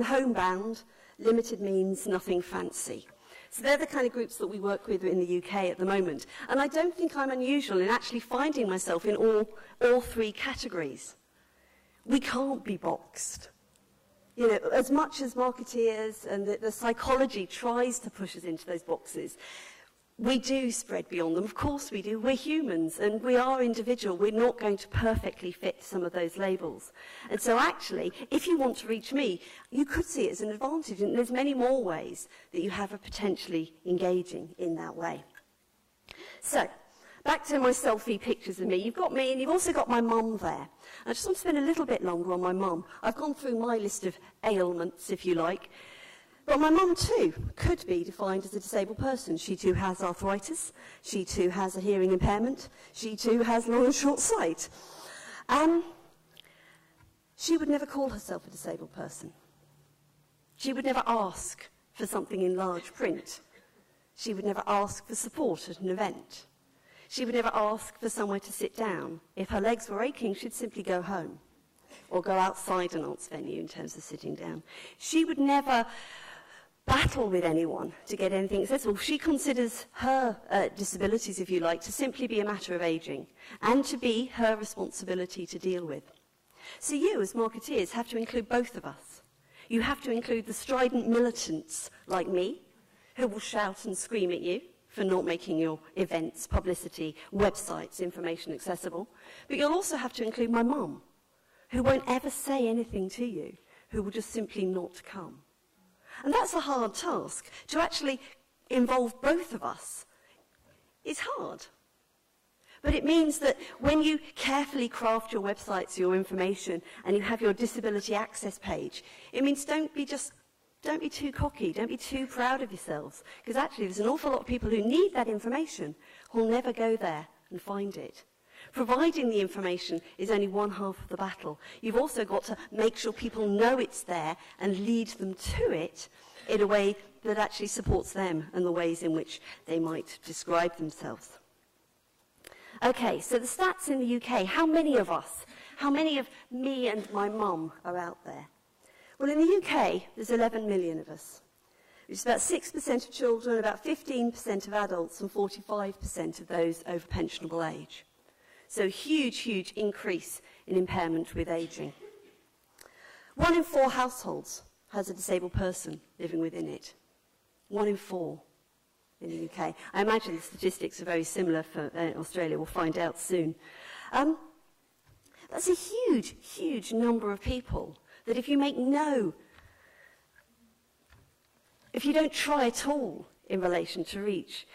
and homebound, limited means nothing fancy. So they're the kind of groups that we work with in the UK at the moment. And I don't think I'm unusual in actually finding myself in all three categories. We can't be boxed. You know, as much as marketeers and the psychology tries to push us into those boxes, we do spread beyond them. Of course we do. We're humans and we are individual. We're not going to perfectly fit some of those labels. And so actually, if you want to reach me, you could see it as an advantage. And there's many more ways that you have of potentially engaging in that way. So, back to my selfie pictures of me. You've got me and you've also got my mum there. I just want to spend a little bit longer on my mum. I've gone through my list of ailments, if you like. But my mum, too, could be defined as a disabled person. She, too, has arthritis. She, too, has a hearing impairment. She, too, has long and short sight. She would never call herself a disabled person. She would never ask for something in large print. She would never ask for support at an event. She would never ask for somewhere to sit down. If her legs were aching, she'd simply go home or go outside an arts venue in terms of sitting down. She would never battle with anyone to get anything accessible. She considers her disabilities, if you like, to simply be a matter of aging and to be her responsibility to deal with. So you, as marketeers, have to include both of us. You have to include the strident militants like me, who will shout and scream at you for not making your events, publicity, websites, information accessible. But you'll also have to include my mum, who won't ever say anything to you, who will just simply not come. And that's a hard task. To actually involve both of us is hard. But it means that when you carefully craft your websites, your information, and you have your disability access page, it means don't be too cocky, don't be too proud of yourselves, because actually there's an awful lot of people who need that information who will never go there and find it. Providing the information is only one half of the battle. You've also got to make sure people know it's there and lead them to it in a way that actually supports them and the ways in which they might describe themselves. Okay, so the stats in the UK, how many of us, how many of me and my mum are out there? Well, in the UK, there's 11 million of us, which is about 6% of children, about 15% of adults, and 45% of those over pensionable age. So huge, huge increase in impairment with ageing. 1 in 4 households has a disabled person living within it. 1 in 4 in the UK. I imagine the statistics are very similar for Australia. We'll find out soon. That's a huge, huge number of people that if you don't try at all in relation to reach,